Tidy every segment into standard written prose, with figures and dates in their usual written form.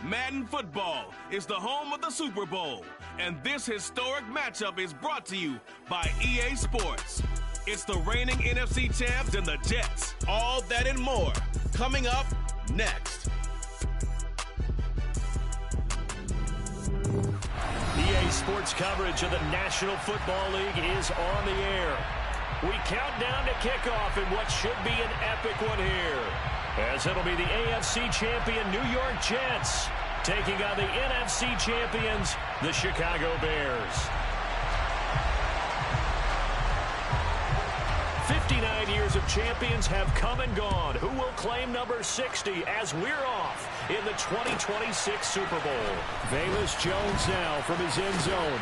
Madden Football is the home of the Super Bowl, and this historic matchup is brought to you by EA Sports. It's the reigning NFC champs and the Jets. All that and more coming up next. EA Sports coverage of the National Football League is on the air. We count down to kickoff in what should be an epic one here, as it'll be the AFC champion New York Jets taking on the NFC champions, the Chicago Bears. 59 years of champions have come and gone. Who will claim number 60 as we're off in the 2026 Super Bowl? Velus Jones now from his end zone.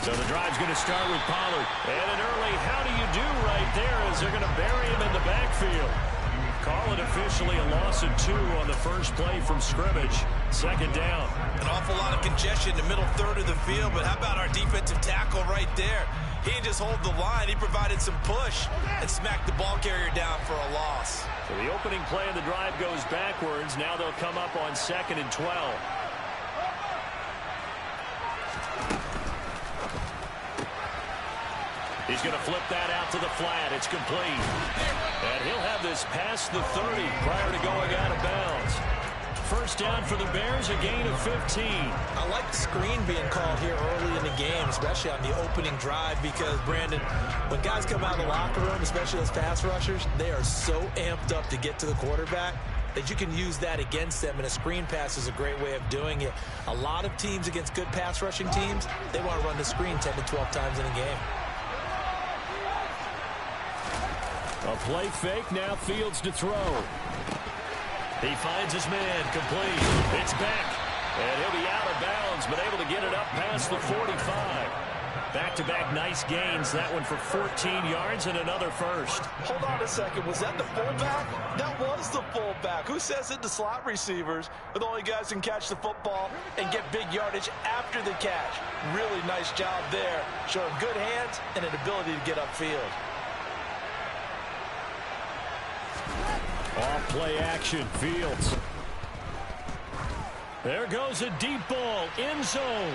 So the drive's going to start with Pollard. And an early how do you do right there as they're going to bury him in the backfield. Call it officially a loss of 2 on the first play from scrimmage. Second down. An awful lot of congestion in the middle third of the field, but how about our defensive tackle right there? He didn't just hold the line. He provided some push and smacked the ball carrier down for a loss. So the opening play of the drive goes backwards. Now they'll come up on 2nd and 12. He's going to flip that out to the flat. It's complete. And he'll have this past the 30 prior to going out of bounds. First down for the Bears, a gain of 15. I like the screen being called here early in the game, especially on the opening drive, because, Brandon, when guys come out of the locker room, especially those pass rushers, they are so amped up to get to the quarterback that you can use that against them, and a screen pass is a great way of doing it. A lot of teams against good pass rushing teams, they want to run the screen 10 to 12 times in a game. A play fake, now Fields to throw. He finds his man, complete. It's back, and he'll be out of bounds, but able to get it up past the 45. Back-to-back nice gains, that one for 14 yards and another first. Hold on a second, was that the fullback? That was the fullback. Who says it? The slot receivers are the only guys who can catch the football and get big yardage after the catch. Really nice job there, showing good hands and an ability to get upfield. Off play action, Fields. There goes a deep ball, end zone.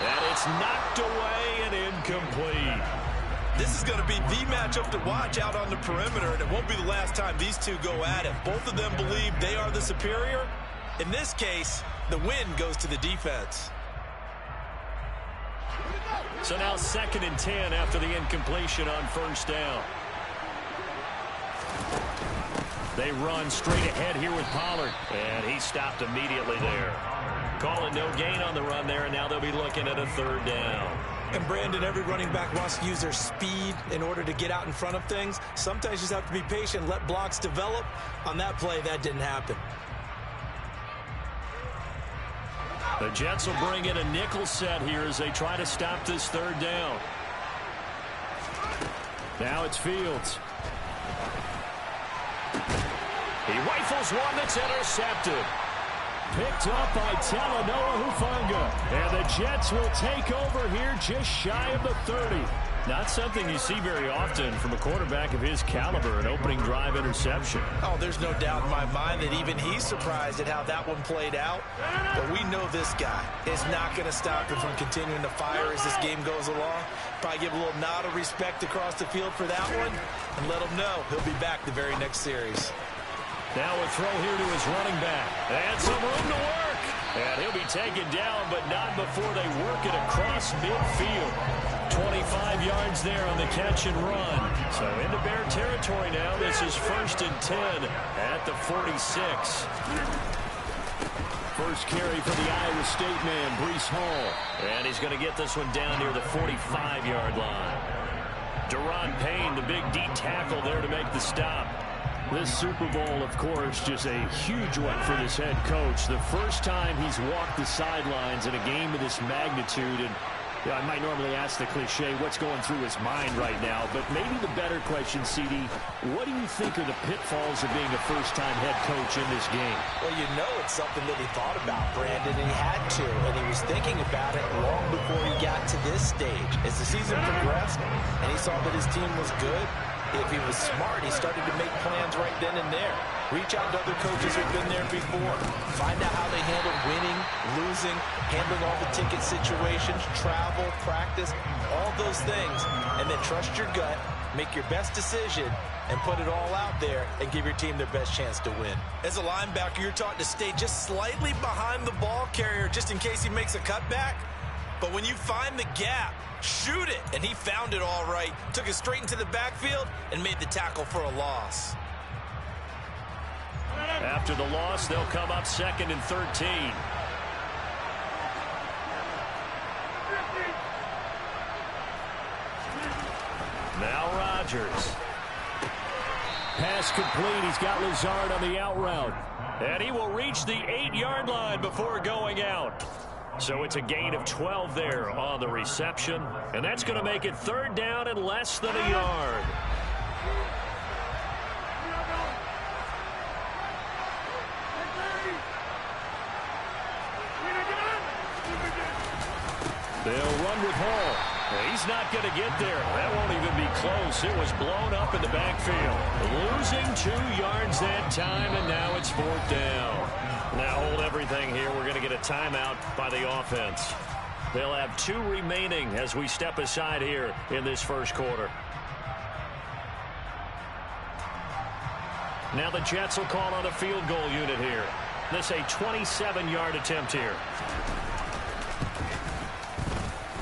And it's knocked away and incomplete. This is going to be the matchup to watch out on the perimeter, and it won't be the last time these two go at it. Both of them believe they are the superior. In this case, the win goes to the defense. So now 2nd and 10 after the incompletion on first down. They run straight ahead here with Pollard, and he stopped immediately there. Calling no gain on the run there, and now they'll be looking at a 3rd down. And, Brandon, every running back wants to use their speed in order to get out in front of things. Sometimes you just have to be patient, let blocks develop. On that play, that didn't happen. The Jets will bring in a nickel set here as they try to stop this 3rd down. Now it's Fields. He rifles one that's intercepted. Picked up by Talanoa Hufanga. And the Jets will take over here just shy of the 30. Not something you see very often from a quarterback of his caliber, an opening drive interception. Oh, there's no doubt in my mind that even he's surprised at how that one played out. But we know this guy is not going to stop him from continuing to fire as this game goes along. Probably give a little nod of respect across the field for that one and let him know he'll be back the very next series. Now a throw here to his running back. And some room to work. And he'll be taken down, but not before they work it across midfield. 25 yards there on the catch and run. So into Bear territory now. This is 1st and 10 at the 46. First carry for the Iowa State man, Breece Hall. And he's going to get this one down near the 45-yard line. Daron Payne, the big D tackle there to make the stop. This Super Bowl, of course, just a huge one for this head coach. The first time he's walked the sidelines in a game of this magnitude. And I might normally ask the cliche, what's going through his mind right now? But maybe the better question, CD, what do you think are the pitfalls of being a first-time head coach in this game? Well, you know it's something that he thought about, Brandon, and he had to. And he was thinking about it long before he got to this stage. As the season progressed and he saw that his team was good, if he was smart, he started to make plans right then and there. Reach out to other coaches who've been there before. Find out how they handle winning, losing, handling all the ticket situations, travel, practice, all those things. And then trust your gut, make your best decision, and put it all out there and give your team their best chance to win. As a linebacker, you're taught to stay just slightly behind the ball carrier just in case he makes a cutback. But when you find the gap, shoot it. And he found it all right. Took it straight into the backfield and made the tackle for a loss. After the loss, they'll come up 2nd and 13. Now Rodgers. Pass complete. He's got Lazard on the out route. And he will reach the 8-yard line before going out. So it's a gain of 12 there on the reception. And that's going to make it 3rd down and less than a yard. They'll run with Hall. He's not going to get there. That won't even be close. It was blown up in the backfield. Losing 2 yards that time, and now it's 4th down. Now hold everything here. We're going to get a timeout by the offense. They'll have 2 remaining as we step aside here in this first quarter. Now the Jets will call on a field goal unit here. This a 27-yard attempt here.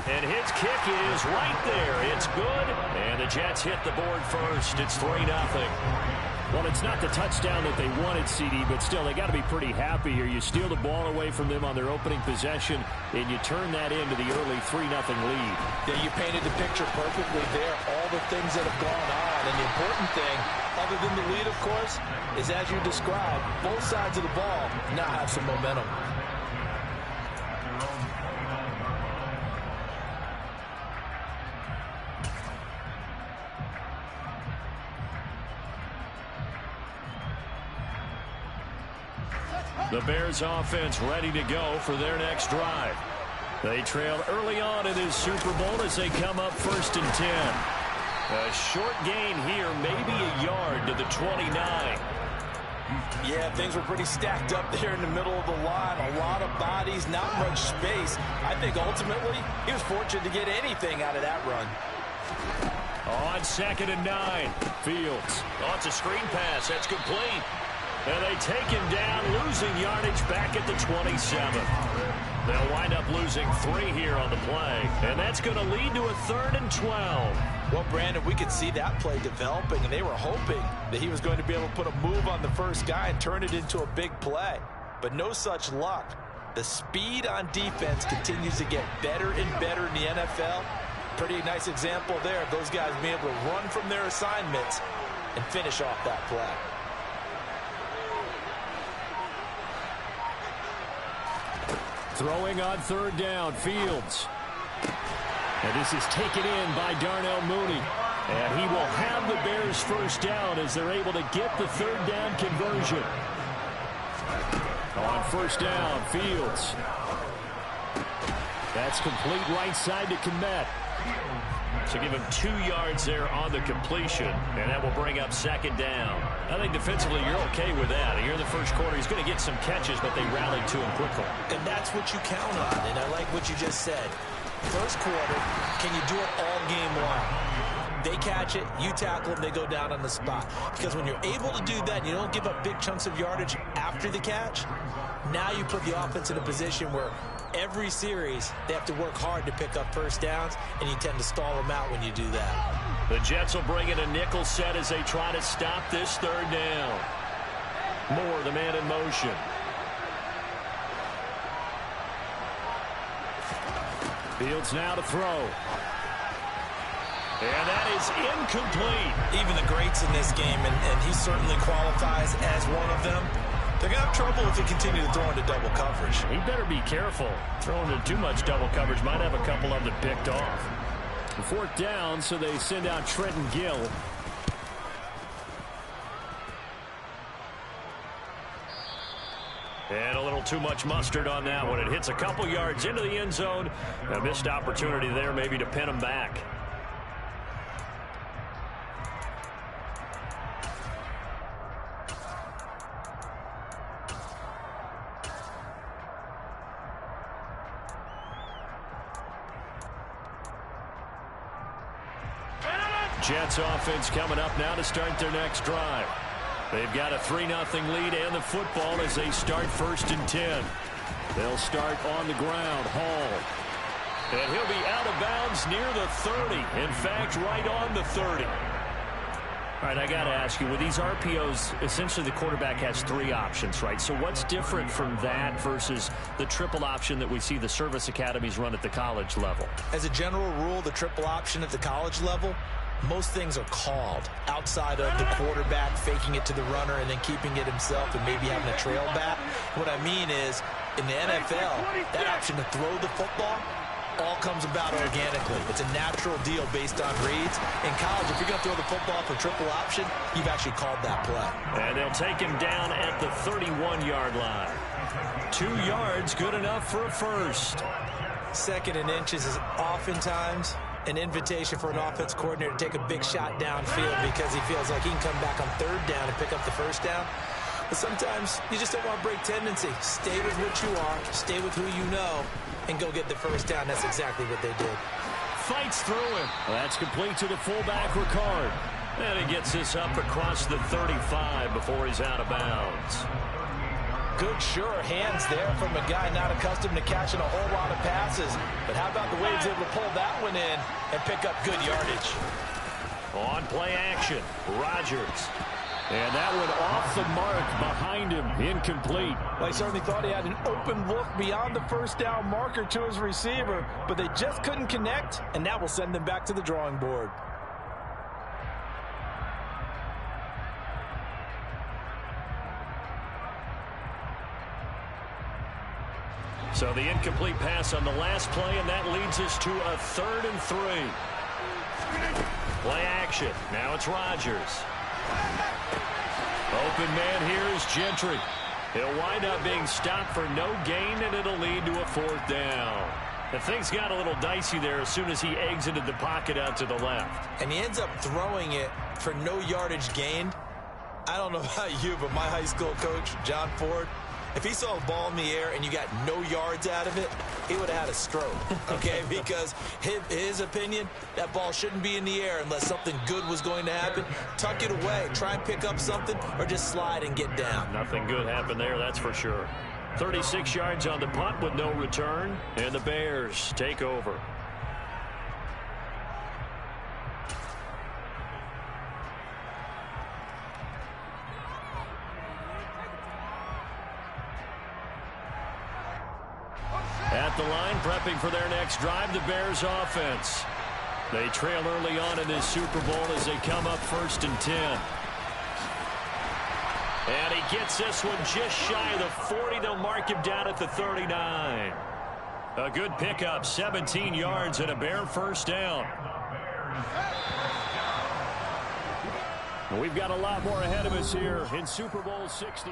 And his kick is right there. It's good. And the Jets hit the board first. It's 3-0. Well, it's not the touchdown that they wanted, CD, but still, they got to be pretty happy here. You steal the ball away from them on their opening possession, and you turn that into the early 3-0 lead. Yeah, you painted the picture perfectly there. All the things that have gone on. And the important thing, other than the lead, of course, is as you described, both sides of the ball now have some momentum. The Bears offense ready to go for their next drive. They trail early on in this Super Bowl as they come up 1st and 10. A short gain here, maybe a yard to the 29. Yeah, things were pretty stacked up there in the middle of the line. A lot of bodies, not much space. I think ultimately he was fortunate to get anything out of that run. On 2nd and 9, Fields. Oh, it's a screen pass. That's complete. And they take him down, losing yardage back at the 27. They'll wind up losing 3 here on the play. And that's going to lead to a 3rd and 12. Well, Brandon, we could see that play developing, and they were hoping that he was going to be able to put a move on the first guy and turn it into a big play. But no such luck. The speed on defense continues to get better and better in the NFL. Pretty nice example there of those guys being able to run from their assignments and finish off that play. Throwing on 3rd down, Fields. And this is taken in by Darnell Mooney. And he will have the Bears first down as they're able to get the 3rd down conversion. On 1st down, Fields. That's complete right side to Kmet. So give him 2 yards there on the completion, and that will bring up 2nd down. I think defensively you're okay with that. Here in the first quarter, he's going to get some catches, but they rallied to him quickly. And that's what you count on, and I like what you just said. First quarter, can you do it all game long? They catch it, you tackle them, they go down on the spot. Because when you're able to do that, you don't give up big chunks of yardage after the catch, now you put the offense in a position where every series they have to work hard to pick up first downs, and you tend to stall them out when you do that. The Jets will bring in a nickel set as they try to stop this 3rd down. Moore, the man in motion. Fields now to throw. And that is incomplete. Even the greats in this game, and he certainly qualifies as one of them, they're going to have trouble if they continue to throw into double coverage. He better be careful. Throwing into too much double coverage might have a couple of them picked off. 4th down, so they send out Trenton Gill. And a little too much mustard on that one. It hits a couple yards into the end zone. A missed opportunity there maybe to pin him back. Jets offense coming up now to start their next drive. They've got a 3-0 lead and the football as they start 1st and 10. They'll start on the ground. Hall. And he'll be out of bounds near the 30. In fact, right on the 30. All right, I got to ask you, with these RPOs, essentially the quarterback has 3 options, right? So what's different from that versus the triple option that we see the service academies run at the college level? As a general rule, the triple option at the college level, most things are called outside of the quarterback faking it to the runner and then keeping it himself and maybe having a trail back. What I mean is, in the NFL, that option to throw the football all comes about organically. It's a natural deal based on reads. In college, if you're going to throw the football for triple option, you've actually called that play. And they'll take him down at the 31-yard line. 2 yards, good enough for a first. 2nd and inches is oftentimes an invitation for an offense coordinator to take a big shot downfield because he feels like he can come back on 3rd down and pick up the 1st down. But sometimes you just don't want to break tendency. Stay with what you are, stay with who you know, and go get the 1st down. That's exactly what they did. Fights through him. That's complete to the fullback, Ricard. And he gets this up across the 35 before he's out of bounds. Good, sure hands there from a guy not accustomed to catching a whole lot of passes. But how about the way he's able to pull that one in and pick up good yardage? On play action, Rodgers. And that one off the mark behind him, incomplete. Well, he certainly thought he had an open look beyond the 1st down marker to his receiver, but they just couldn't connect, and that will send them back to the drawing board. So the incomplete pass on the last play, and that leads us to a 3rd and 3. Play action. Now it's Rodgers. Open man here is Gentry. He'll wind up being stopped for no gain, and it'll lead to a 4th down. And things got a little dicey there as soon as he exited the pocket out to the left. And he ends up throwing it for no yardage gained. I don't know about you, but my high school coach, John Ford, if he saw a ball in the air and you got no yards out of it, he would have had a stroke, okay? Because his opinion, that ball shouldn't be in the air unless something good was going to happen. Tuck it away, try and pick up something, or just slide and get down. Nothing good happened there, that's for sure. 36 yards on the punt with no return, and the Bears take over. At the line, prepping for their next drive, the Bears offense. They trail early on in this Super Bowl as they come up 1st and 10. And he gets this one just shy of the 40. They'll mark him down at the 39. A good pickup, 17 yards and a Bear 1st down. We've got a lot more ahead of us here in Super Bowl 60.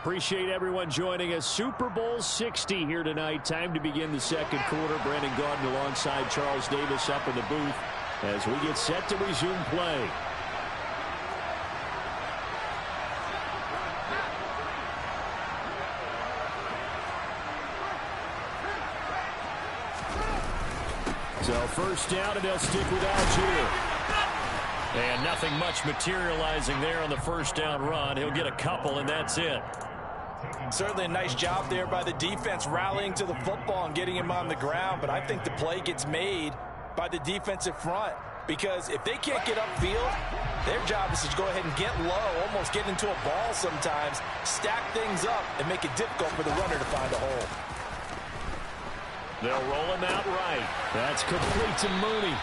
Appreciate everyone joining us. Super Bowl 60 here tonight. Time to begin the 2nd quarter. Brandon Gaudin alongside Charles Davis up in the booth as we get set to resume play. So 1st down, and they'll stick with Algier. And nothing much materializing there on the 1st down run. He'll get a couple, and that's it. Certainly a nice job there by the defense rallying to the football and getting him on the ground, but I think the play gets made by the defensive front because if they can't get upfield, their job is to go ahead and get low, almost get into a ball sometimes, stack things up, and make it difficult for the runner to find a hole. They'll roll him out right. That's complete to Mooney.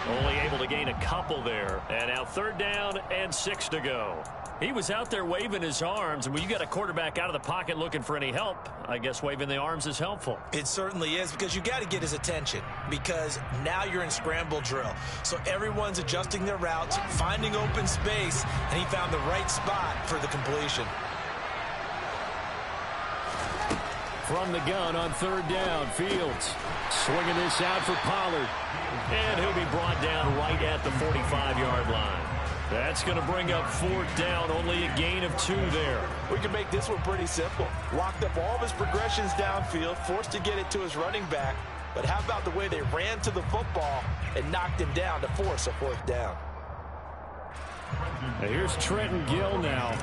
Only able to gain a couple there. And now 3rd down and 6 to go. He was out there waving his arms, and when you got a quarterback out of the pocket looking for any help, I guess waving the arms is helpful. It certainly is, because you got to get his attention, because now you're in scramble drill. So everyone's adjusting their routes, finding open space, and he found the right spot for the completion. From the gun on 3rd down, Fields swinging this out for Pollard. And he'll be brought down right at the 45-yard line. That's going to bring up 4th down, only a gain of 2 there. We can make this one pretty simple. Locked up all of his progressions downfield, forced to get it to his running back. But how about the way they ran to the football and knocked him down to force a 4th down? Now here's Trenton Gill now.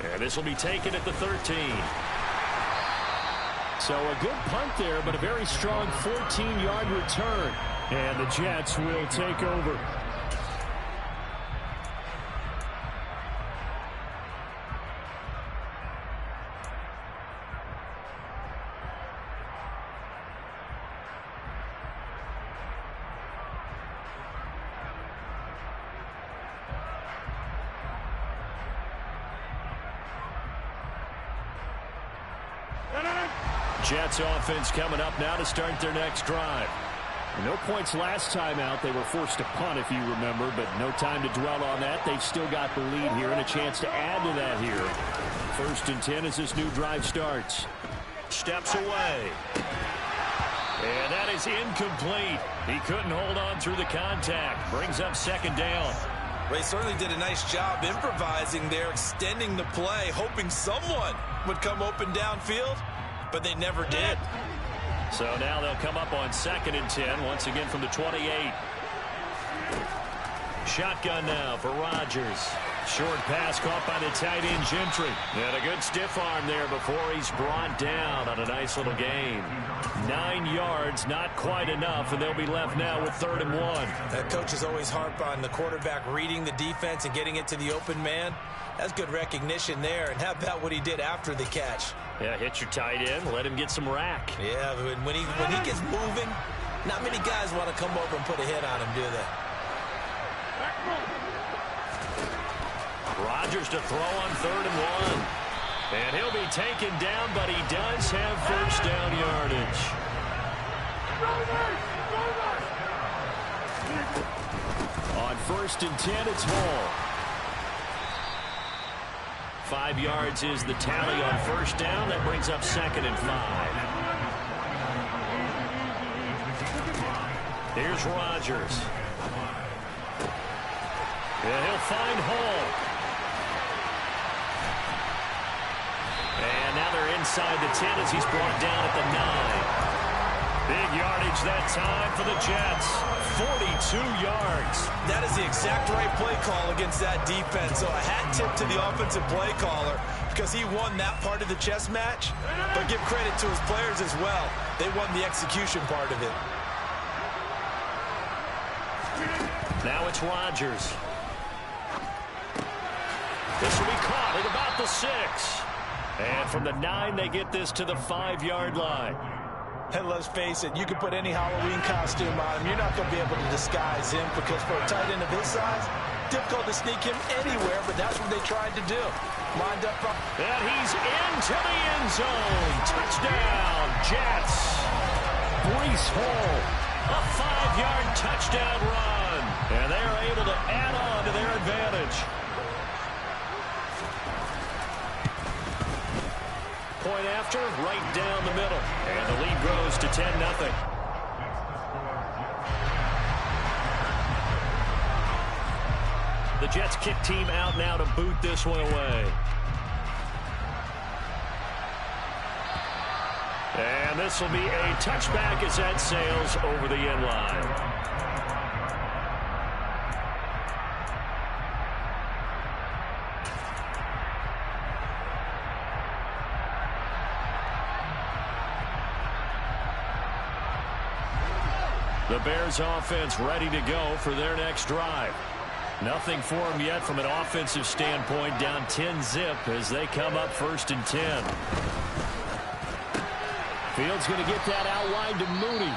And this will be taken at the 13. So a good punt there, but a very strong 14-yard return. And the Jets will take over. Jets offense coming up now to start their next drive. No points last time out. They were forced to punt, if you remember, but no time to dwell on that. They've still got the lead here and a chance to add to that here. 1st and 10 as this new drive starts. Steps away. And that is incomplete. He couldn't hold on through the contact. Brings up 2nd down. Well, he certainly did a nice job improvising there, extending the play, hoping someone would come open downfield. But they never did. So now they'll come up on 2nd and 10, once again from the 28. Shotgun now for Rodgers. Short pass caught by the tight end Gentry. And a good stiff arm there before he's brought down on a nice little gain. 9 yards, not quite enough, and they'll be left now with 3rd and 1. That coach is always harp on the quarterback reading the defense and getting it to the open man. That's good recognition there. And how about what he did after the catch? Yeah, hit your tight end, let him get some rack. Yeah, when he gets moving, not many guys want to come over and put a hit on him, do they? Rodgers to throw on 3rd and 1. And he'll be taken down, but he does have 1st down yardage. On 1st and 10, it's Hall. 5 yards is the tally on 1st down. That brings up 2nd and 5. Here's Rodgers. And he'll find Hall. And now they're inside the 10 as he's brought down at the 9. Big yardage that time for the Jets. 42 yards. That is the exact right play call against that defense. So a hat tip to the offensive play caller because he won that part of the chess match. But give credit to his players as well. They won the execution part of it. Now it's Rodgers. This will be caught at about the 6. And from the 9, they get this to the 5-yard line. And let's face it, you can put any Halloween costume on him. You're not going to be able to disguise him because for a tight end of his size, difficult to sneak him anywhere, but that's what they tried to do. Lined up. And he's into the end zone. Touchdown, Jets. Breece Hall, a 5-yard touchdown run. And they are able to add on to their advantage. Point after, right down the middle. And the lead grows to 10-0. The Jets kick team out now to boot this one away. And this will be a touchback as that sails over the end line. The Bears offense ready to go for their next drive. Nothing for them yet from an offensive standpoint, down 10-zip as they come up 1st and 10. Fields going to get that out wide to Mooney.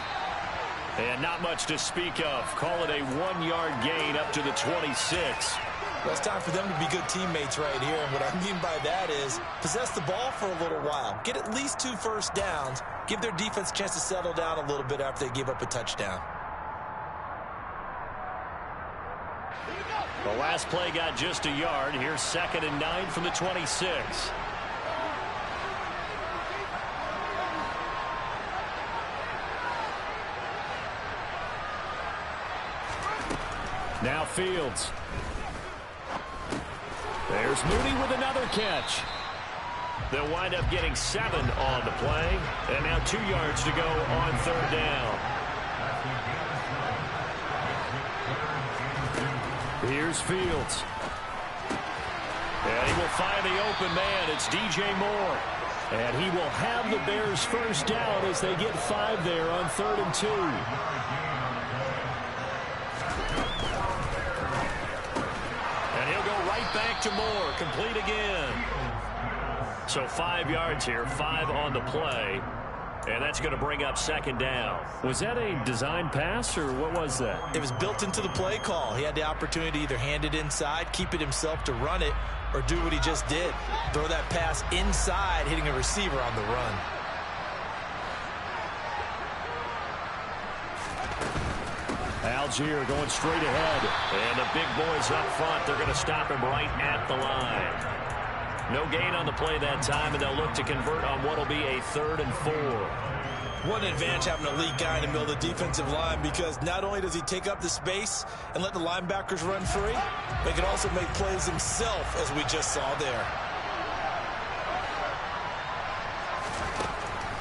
And not much to speak of. Call it a 1-yard gain up to the 26. Well, it's time for them to be good teammates right here. And what I mean by that is possess the ball for a little while. Get at least 2 first downs. Give their defense a chance to settle down a little bit after they give up a touchdown. The last play got just a yard. Here's 2nd and 9 from the 26. Now Fields. There's Mooney with another catch. They'll wind up getting 7 on the play. And now 2 yards to go on 3rd down. Here's Fields. And he will find the open man. It's DJ Moore. And he will have the Bears first down as they get 5 there on 3rd and 2. Back to Moore, complete again. So 5 yards here, 5 on the play, and that's going to bring up 2nd down. Was that a design pass, or what was that? It was built into the play call. He had the opportunity to either hand it inside, keep it himself to run it, or do what he just did. Throw that pass inside, hitting a receiver on the run. Algier going straight ahead. And the big boys up front, they're going to stop him right at the line. No gain on the play that time, and they'll look to convert on what will be a 3rd and 4. What an advantage having an elite guy in the middle of the defensive line, because not only does he take up the space and let the linebackers run free, but he can also make plays himself, as we just saw there.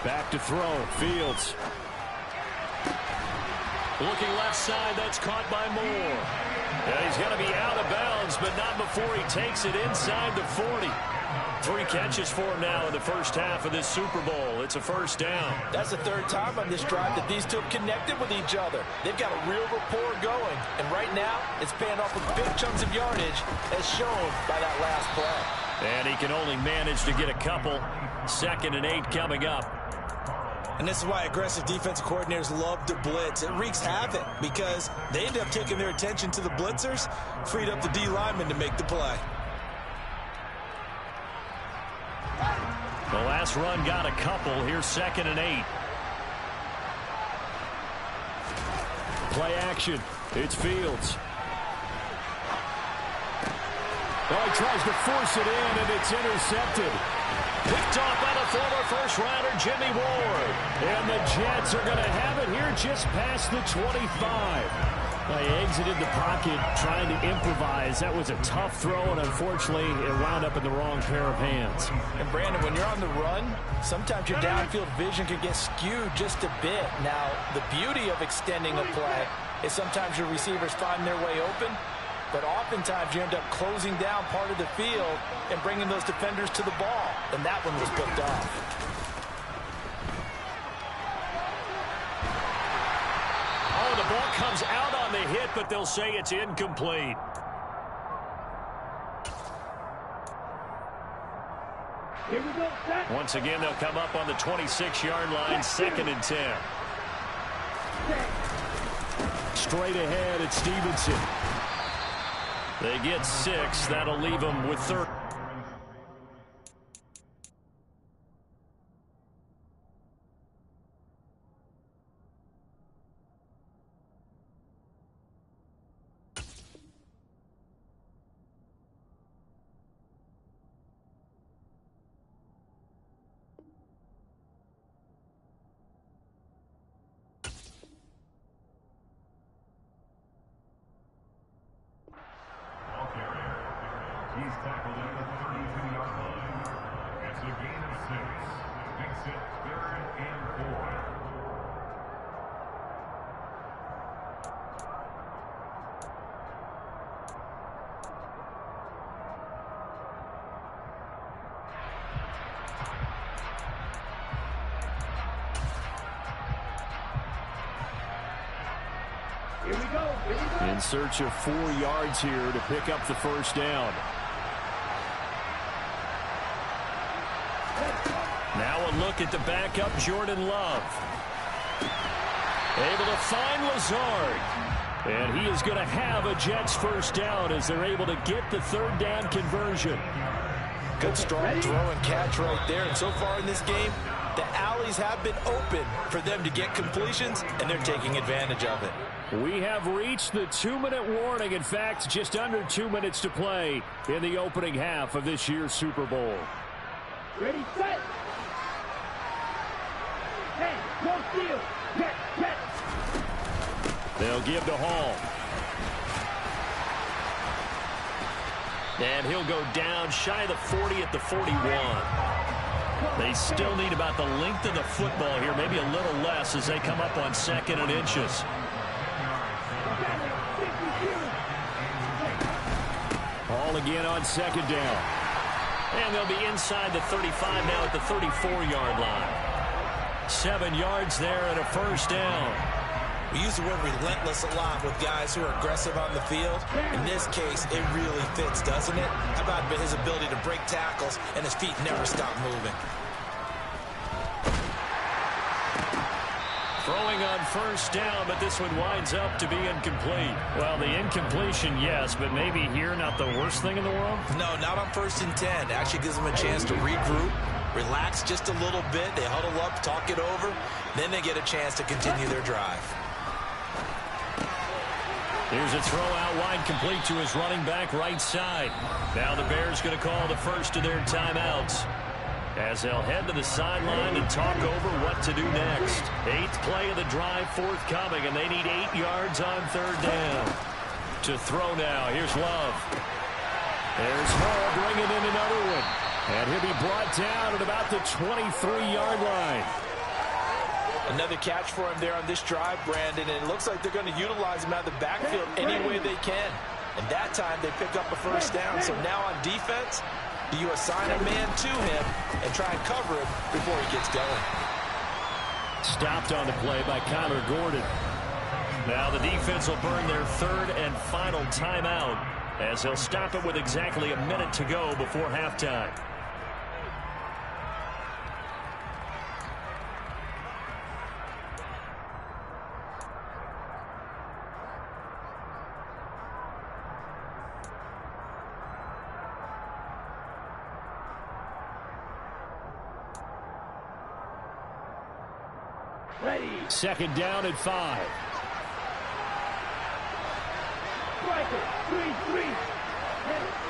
Back to throw, Fields. Looking left side, that's caught by Moore. And he's going to be out of bounds, but not before he takes it inside the 40. 3 catches for him now in the first half of this Super Bowl. It's a first down. That's the 3rd time on this drive that these two have connected with each other. They've got a real rapport going. And right now, it's paying off with big chunks of yardage, as shown by that last play. And he can only manage to get a couple. 2nd and 8 coming up. And this is why aggressive defensive coordinators love to blitz. It wreaks havoc because they end up taking their attention to the blitzers, freed up the D lineman to make the play. The last run got a couple. Here's 2nd and 8. Play action. It's Fields. Oh, he tries to force it in, and it's intercepted. Picked off by the former first-rounder Jimmy Ward. And the Jets are going to have it here just past the 25. They exited the pocket trying to improvise. That was a tough throw, and unfortunately, it wound up in the wrong pair of hands. And, Brandon, when you're on the run, sometimes your downfield vision can get skewed just a bit. Now, the beauty of extending a play is sometimes your receivers find their way open, but oftentimes you end up closing down part of the field and bringing those defenders to the ball. And that one was picked off. Oh, the ball comes out on the hit, but they'll say it's incomplete. Here we go, set. Once again, they'll come up on the 26-yard line, 2nd and 10. Straight ahead at Stevenson. They get 6. That'll leave them with 30. He's tackled at the 32-yard line. It's a gain of 6. Makes it 3rd and 4. In search of 4 yards here to pick up the first down. Now a look at the backup, Jordan Love. Able to find Lazard. And he is going to have a Jets first down as they're able to get the third down conversion. Good strong throw and catch right there. And so far in this game, the alleys have been open for them to get completions, and they're taking advantage of it. We have reached the 2-minute warning. In fact, just under 2 minutes to play in the opening half of this year's Super Bowl. Ready, set. Hey, no steal. Get. They'll give to Hall. And he'll go down shy of the 40 at the 41. They still need about the length of the football here, maybe a little less as they come up on 2nd and inches. Hall again on 2nd down. And they'll be inside the 35 now at the 34-yard line. 7 yards there and a first down. We use the word relentless a lot with guys who are aggressive on the field. In this case, it really fits, doesn't it? How about his ability to break tackles and his feet never stop moving? Throwing on first down, but this one winds up to be incomplete. Well, the incompletion, yes, but maybe here not the worst thing in the world? No, not on 1st and 10. Actually gives them a chance to regroup, relax just a little bit. They huddle up, talk it over. Then they get a chance to continue their drive. Here's a throw out wide, complete to his running back right side. Now the Bears going to call the first of their timeouts as they'll head to the sideline and talk over what to do next. 8th play of the drive forthcoming, and they need 8 yards on 3rd down. To throw now, here's Love. There's Hall bringing in another one. And he'll be brought down at about the 23-yard line. Another catch for him there on this drive, Brandon, and it looks like they're going to utilize him out of the backfield any way they can. And that time they pick up a first down. So now on defense, do you assign a man to him and try and cover him before he gets going? Stopped on the play by Kyler Gordon. Now the defense will burn their 3rd and final timeout as they'll stop it with exactly a minute to go before halftime. Ready. 2nd down at 5. Striker. 3-3.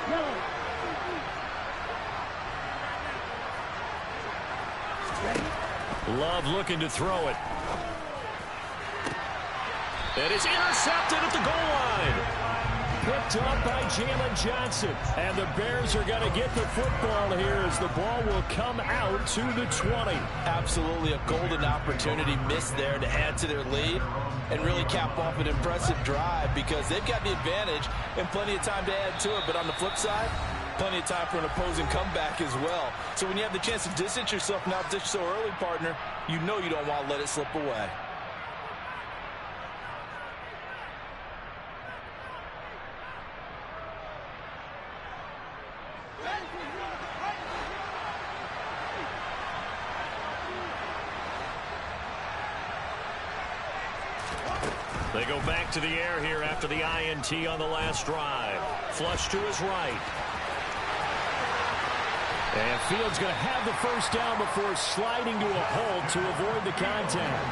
Yellow. Ready. Love looking to throw it. It is intercepted at the goal line. Picked up by Jalen Johnson. And the Bears are going to get the football here as the ball will come out to the 20. Absolutely a golden opportunity missed there to add to their lead and really cap off an impressive drive because they've got the advantage and plenty of time to add to it. But on the flip side, plenty of time for an opposing comeback as well. So when you have the chance to distance yourself now just so early, partner, you know you don't want to let it slip away. They go back to the air here after the INT on the last drive. Flush to his right. And Fields going to have the first down before sliding to a hold to avoid the contact.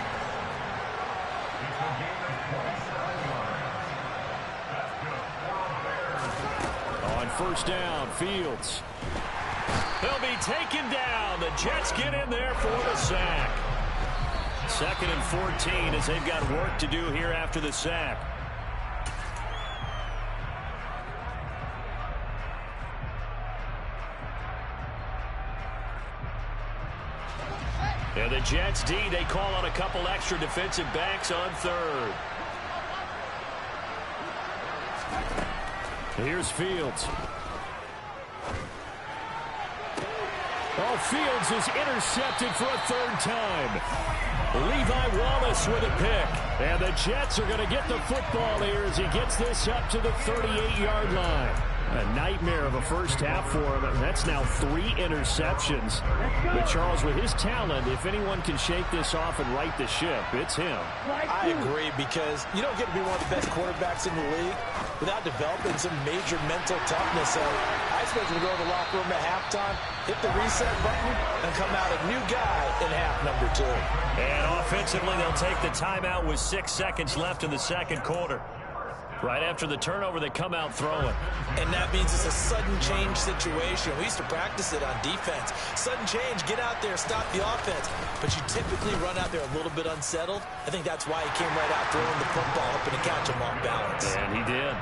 On first down, Fields. He'll be taken down. The Jets get in there for the sack. 2nd and 14 as they've got work to do here after the sack. And the Jets D, they call on a couple extra defensive backs on 3rd. Here's Fields. Oh, Fields is intercepted for a third time. Levi Wallace with a pick. And the Jets are going to get the football here as he gets this up to the 38-yard line. A nightmare of a first half for him. That's now 3 interceptions. But Charles, with his talent, if anyone can shake this off and right the ship, it's him. I agree, because you don't get to be one of the best quarterbacks in the league without developing some major mental toughness. So I expect him to go to the locker room at halftime, hit the reset button, and come out a new guy in half number 2. And offensively, they'll take the timeout with 6 seconds left in the second quarter. Right after the turnover, they come out throwing. And that means it's a sudden change situation. We used to practice it on defense. Sudden change, get out there, stop the offense. But you typically run out there a little bit unsettled. I think that's why he came right out throwing the football up and to catch him off balance. And he did.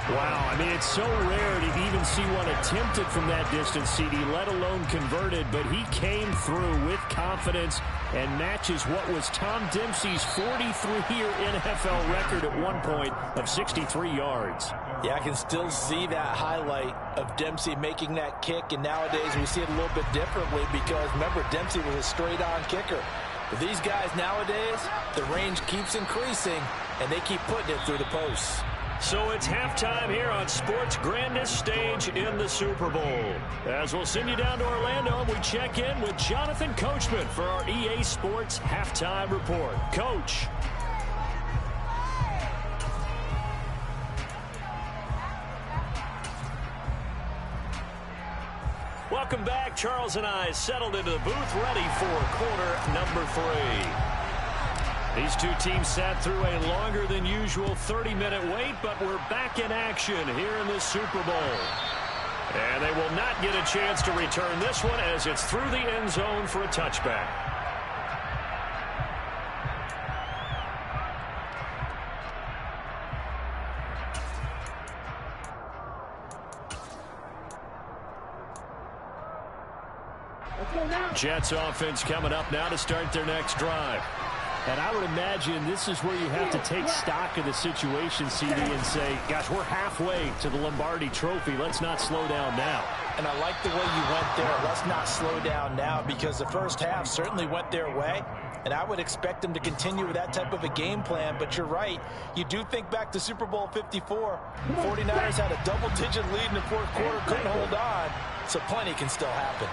Wow, I mean, it's so rare to even see one attempted from that distance, CD, let alone converted, but he came through with confidence and matches what was Tom Dempsey's 43-year NFL record at one point of 63 yards. Yeah, I can still see that highlight of Dempsey making that kick, and nowadays we see it a little bit differently because, remember, Dempsey was a straight-on kicker. But these guys nowadays, the range keeps increasing, and they keep putting it through the posts. So it's halftime here on sports' grandest stage in the Super Bowl. As we'll send you down to Orlando, we check in with Jonathan Coachman for our EA Sports Halftime Report. Coach. Welcome back. Charles and I settled into the booth, ready for quarter number 3. These two teams sat through a longer than usual 30-minute wait, but we're back in action here in the Super Bowl. And they will not get a chance to return this one as it's through the end zone for a touchback. Jets offense coming up now to start their next drive. And I would imagine this is where you have to take stock of the situation, CD, and say, gosh, we're halfway to the Lombardi Trophy. Let's not slow down now. And I like the way you went there. Let's not slow down now, because the first half certainly went their way. And I would expect them to continue with that type of a game plan. But you're right. You do think back to Super Bowl 54. 49ers had a double-digit lead in the fourth quarter, couldn't hold on. So plenty can still happen.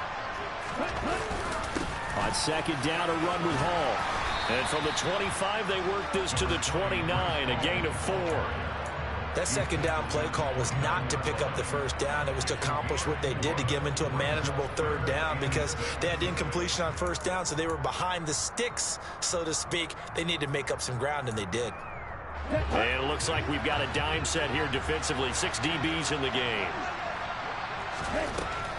On second down, a run with Hall. And from the 25, they work this to the 29, a gain of 4. That second down play call was not to pick up the first down. It was to accomplish what they did, to get them into a manageable third down, because they had incompletion on first down, so they were behind the sticks, so to speak. They needed to make up some ground, and they did. And it looks like we've got a dime set here defensively. 6 DBs in the game.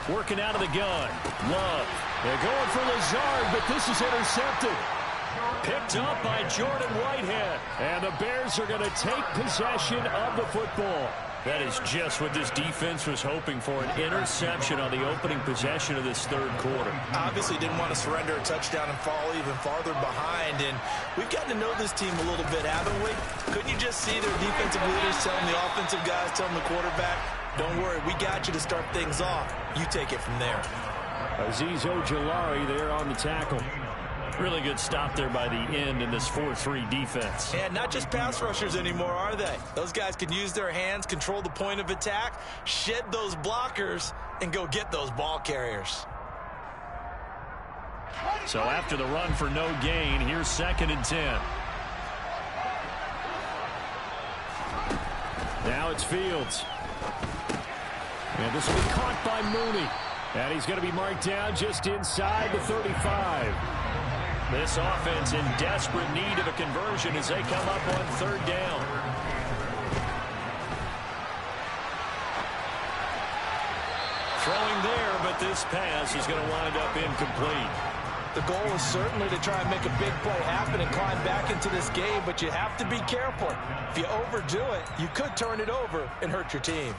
Working out of the gun. Love. They're going for Lazard, but this is intercepted. Picked up by Jordan Whitehead. And the Bears are going to take possession of the football. That is just what this defense was hoping for, an interception on the opening possession of this third quarter. Obviously didn't want to surrender a touchdown and fall even farther behind. And we've gotten to know this team a little bit, haven't we? Couldn't you just see their defensive leaders telling the offensive guys, telling the quarterback, don't worry, we got you to start things off. You take it from there. Azeez Ojulari there on the tackle. Really good stop there by the end in this 4-3 defense. And not just pass rushers anymore, are they? Those guys can use their hands, control the point of attack, shed those blockers, and go get those ball carriers. So after the run for no gain, here's 2nd and 10. Now it's Fields. And this will be caught by Mooney. And he's going to be marked down just inside the 35. This offense in desperate need of a conversion as they come up on 3rd down. Throwing there, but this pass is going to wind up incomplete. The goal is certainly to try and make a big play happen and climb back into this game, but you have to be careful. If you overdo it, you could turn it over and hurt your team.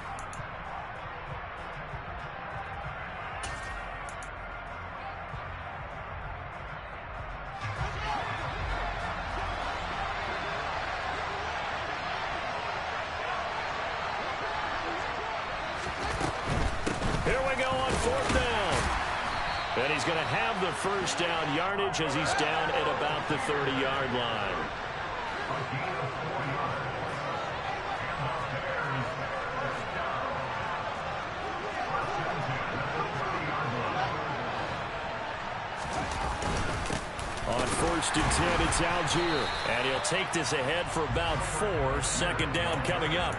Here we go on 4th down. And he's going to have the first down yardage as he's down at about the 30-yard line. On 1st and 10, it's Algier. And he'll take this ahead for about 4. Second down coming up.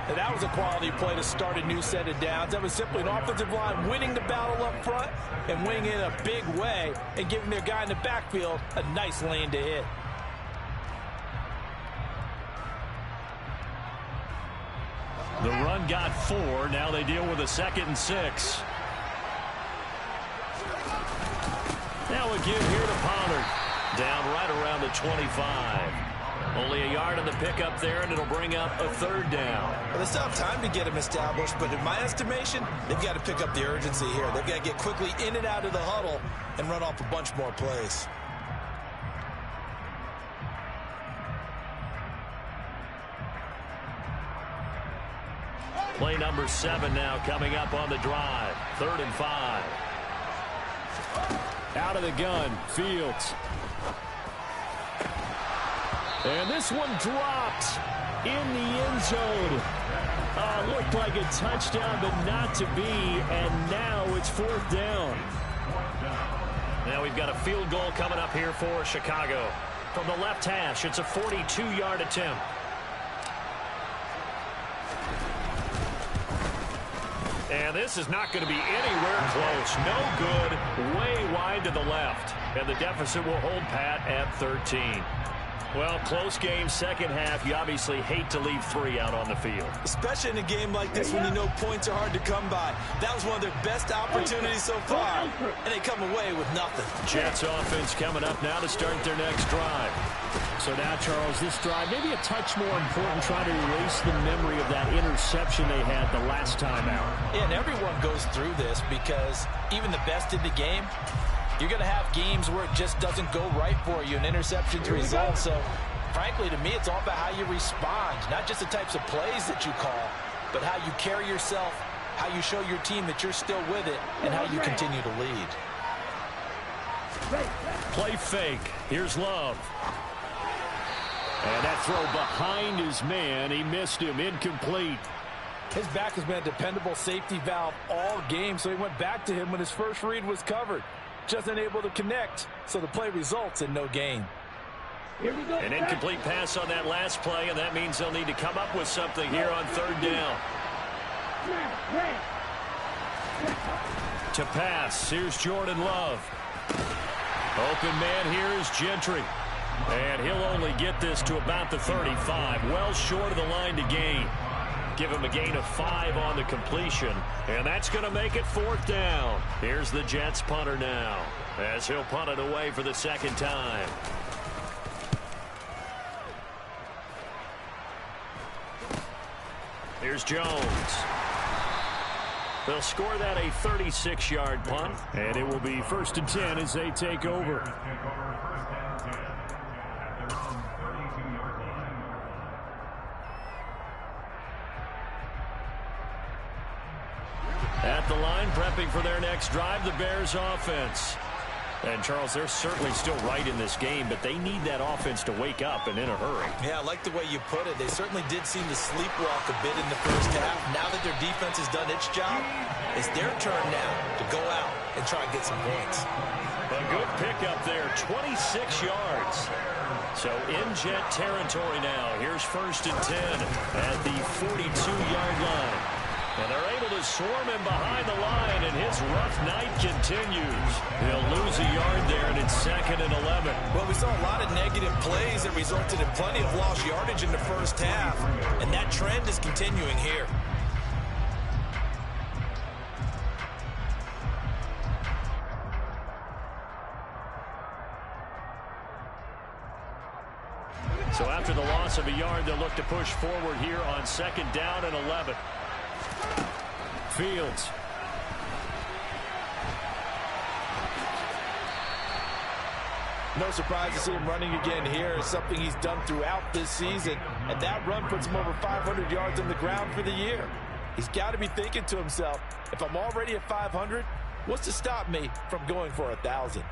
And that was a quality play to start a new set of downs. That was simply an offensive line winning the battle up front and winning in a big way and giving their guy in the backfield a nice lane to hit. The run got 4. Now they deal with a 2nd and 6. Now a give here to Pollard. Down right around the 25. Only a yard on the pickup there, and it'll bring up a 3rd down. Well, they still have time to get him established, but in my estimation, they've got to pick up the urgency here. They've got to get quickly in and out of the huddle and run off a bunch more plays. Play number 7 now coming up on the drive. 3rd and 5. Out of the gun, Fields. And this one dropped in the end zone. Looked like a touchdown, but not to be. And now it's 4th down. Now we've got a field goal coming up here for Chicago. From the left hash, it's a 42-yard attempt. And this is not going to be anywhere close. No good. Way wide to the left. And the deficit will hold pat at 13. Well, close game, second half. You obviously hate to leave 3 out on the field. Especially in a game like this when you know points are hard to come by. That was one of their best opportunities so far, and they come away with nothing. Jets offense coming up now to start their next drive. So now, Charles, this drive may be a touch more important, trying to erase the memory of that interception they had the last time out. Yeah, and everyone goes through this because even the best in the game, you're going to have games where it just doesn't go right for you, and interceptions result. So, frankly, to me, it's all about how you respond, not just the types of plays that you call, but how you carry yourself, how you show your team that you're still with it, and how you continue to lead. Play fake. Here's Love. And that throw behind his man. He missed him. Incomplete. His back has been a dependable safety valve all game, so he went back to him when his first read was covered. Just unable to connect, so the play results in no gain. An incomplete pass on that last play, and that means they'll need to come up with something here on 3rd down. To pass, here's Jordan Love. Open man here is Gentry. And he'll only get this to about the 35, well short of the line to gain. Give him a gain of 5 on the completion, and that's going to make it 4th down. Here's the Jets punter now, as he'll punt it away for the 2nd time. Here's Jones. They'll score that a 36-yard punt, and it will be 1st and 10 as they take over. At the line, prepping for their next drive, the Bears offense. And, Charles, they're certainly still right in this game, but they need that offense to wake up and in a hurry. Yeah, I like the way you put it. They certainly did seem to sleepwalk a bit in the first half. Now that their defense has done its job, it's their turn now to go out and try and get some points. A good pickup there, 26 yards. So in Jet territory now. Here's 1st and 10 at the 42-yard line. And they're able to swarm him behind the line, and his rough night continues. They'll lose a yard there, and it's 2nd and 11. Well, we saw a lot of negative plays that resulted in plenty of lost yardage in the first half, and that trend is continuing here. So after the loss of a yard, they'll look to push forward here on 2nd down and 11. Fields. No surprise to see him running again here. It's something he's done throughout this season, and that run puts him over 500 yards on the ground for the year. He's got to be thinking to himself, if I'm already at 500, What's to stop me from going for 1,000?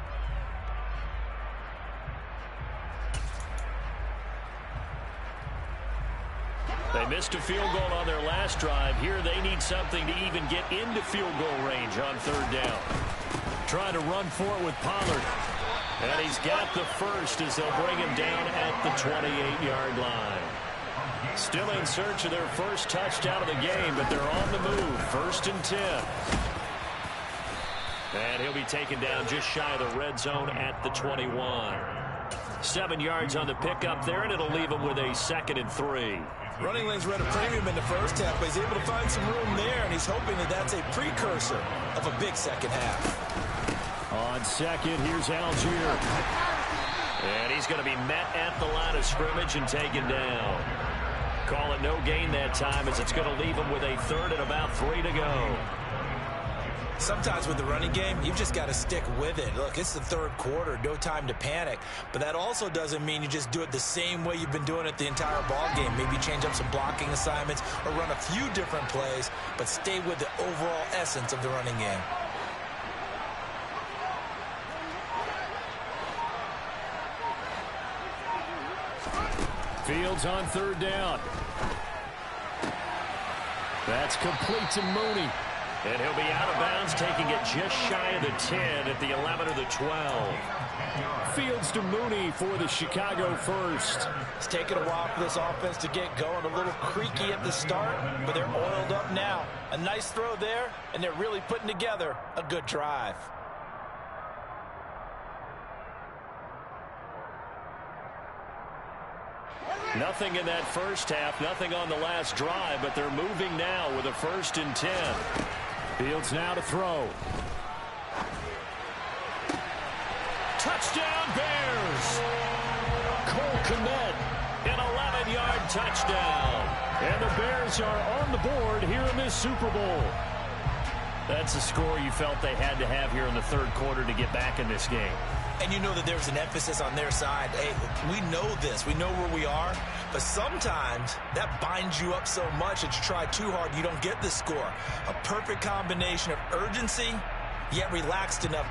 They missed a field goal on their last drive. Here they need something to even get into field goal range on third down. Trying to run for it with Pollard. And he's got the first as they'll bring him down at the 28-yard line. Still in search of their first touchdown of the game, but they're on the move. 1st and 10. And he'll be taken down just shy of the red zone at the 21. 7 yards on the pickup there, and it'll leave him with a 2nd and 3. Running lanes were at a premium in the first half, but he's able to find some room there, and he's hoping that that's a precursor of a big second half. On second, here's Algier. And he's going to be met at the line of scrimmage and taken down. Call it no gain that time, as it's going to leave him with a 3rd and about 3 to go. Sometimes with the running game, you've just got to stick with it. Look, it's the 3rd quarter, no time to panic. But that also doesn't mean you just do it the same way you've been doing it the entire ball game. Maybe change up some blocking assignments or run a few different plays, but stay with the overall essence of the running game. Fields on 3rd down. That's complete to Mooney. And he'll be out of bounds, taking it just shy of the 10 at the 11 or the 12. Fields to Mooney for the Chicago first. It's taken a while for this offense to get going. A little creaky at the start, but they're oiled up now. A nice throw there, and they're really putting together a good drive. Nothing in that first half, nothing on the last drive, but they're moving now with a 1st and 10. Fields now to throw. Touchdown Bears! Cole Kmet, an 11-yard touchdown. And the Bears are on the board here in this Super Bowl. That's a score you felt they had to have here in the 3rd quarter to get back in this game. And you know that there's an emphasis on their side. Hey, we know this. We know where we are. But sometimes that binds you up so much that you try too hard, you don't get the score. A perfect combination of urgency, yet relaxed enough.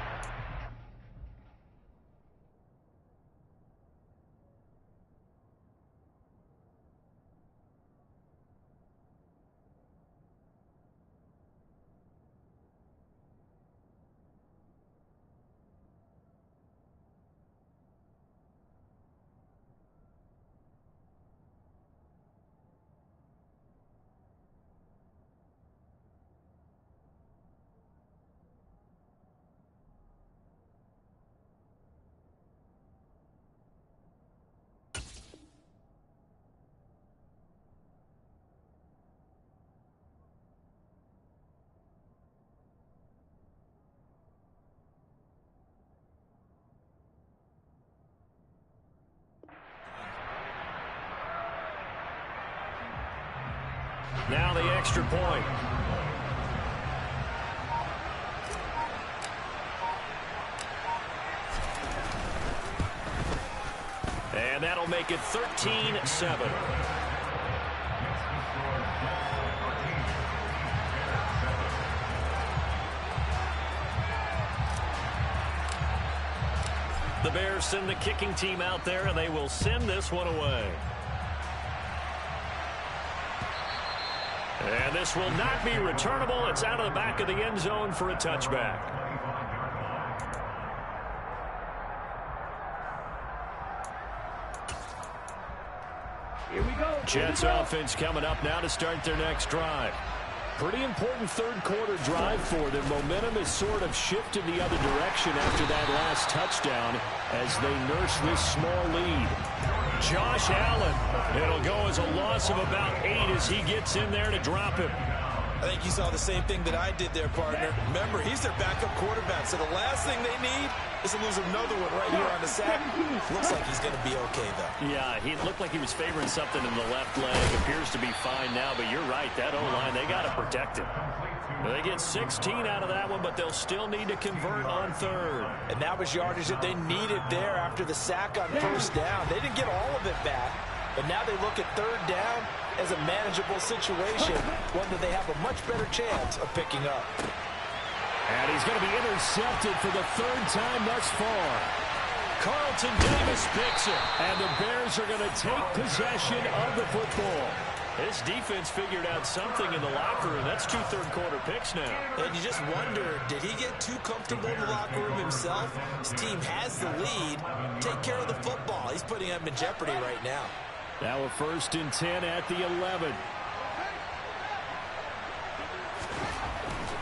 Now the extra point. And that'll make it 13-7. The Bears send the kicking team out there, and they will send this one away. And this will not be returnable. It's out of the back of the end zone for a touchback. Here we go. Jets offense coming up now to start their next drive. Pretty important 3rd quarter drive for them. Momentum has sort of shifted the other direction after that last touchdown as they nurse this small lead. Josh Allen. It'll go as a loss of about 8 as he gets in there to drop him. I think you saw the same thing that I did there, partner. Remember, he's their backup quarterback, so the last thing they need is to lose another one right here on the sack. Looks like he's going to be okay, though. Yeah, he looked like he was favoring something in the left leg. Appears to be fine now, but you're right. That O-line, they got to protect him. They get 16 out of that one, but they'll still need to convert on 3rd. And that was yardage that they needed there after the sack on 1st down. They didn't get all of it back, but now they look at 3rd down as a manageable situation, one that they have a much better chance of picking up. And he's going to be intercepted for the third time thus far. Carlton Davis picks it. And the Bears are going to take possession of the football. His defense figured out something in the locker room. That's 2 third-quarter picks now. And you just wonder, did he get too comfortable in the locker room himself? His team has the lead. Take care of the football. He's putting them in jeopardy right now. Now a 1st and 10 at the 11.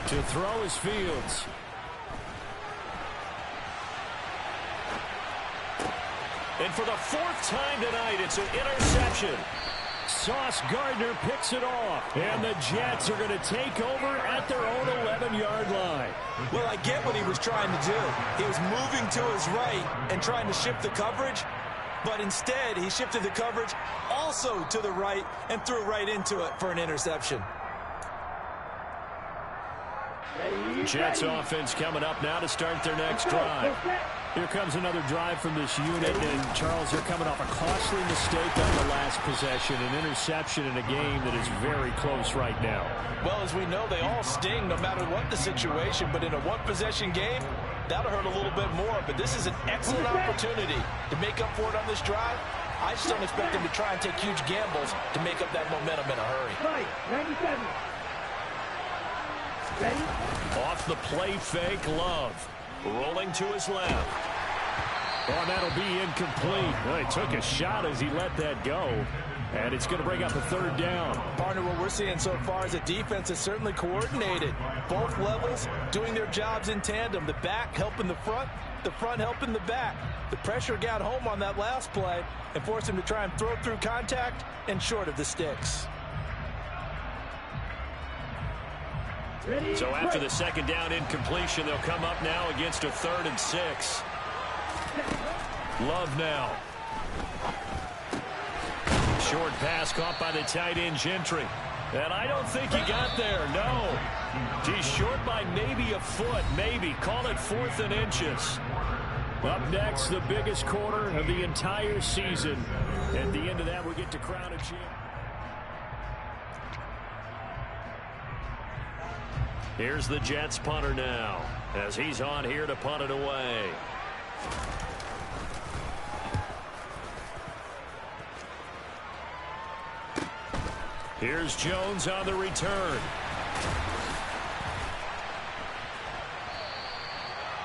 To throw is Fields. And for the 4th time tonight, it's an interception. Sauce Gardner picks it off. And the Jets are going to take over at their own 11-yard line. Well, I get what he was trying to do. He was moving to his right and trying to shift the coverage. But instead, he shifted the coverage also to the right and threw right into it for an interception. Jets offense coming up now to start their next drive. Here comes another drive from this unit, and Charles, they're coming off a costly mistake on the last possession, an interception in a game that is very close right now. Well, as we know, they all sting no matter what the situation, but in a one-possession game, that'll hurt a little bit more. But this is an excellent opportunity to make up for it on this drive. I just don't expect them to try and take huge gambles to make up that momentum in a hurry. 97. Ready? Off the play fake, Love. Rolling to his left. Oh, that'll be incomplete. Well, he took a shot as he let that go. And it's going to bring up a 3rd down. Partner, what we're seeing so far is the defense is certainly coordinated. Both levels doing their jobs in tandem. The back helping the front helping the back. The pressure got home on that last play and forced him to try and throw through contact and short of the sticks. So after the 2nd down incompletion, they'll come up now against a 3rd and 6. Love now. Short pass caught by the tight end, Gentry. And I don't think he got there, no. He's short by maybe a foot, maybe. Call it 4th and inches. Up next, the biggest quarter of the entire season. At the end of that, we get to crown a champ. Here's the Jets punter now, as he's on here to punt it away. Here's Jones on the return.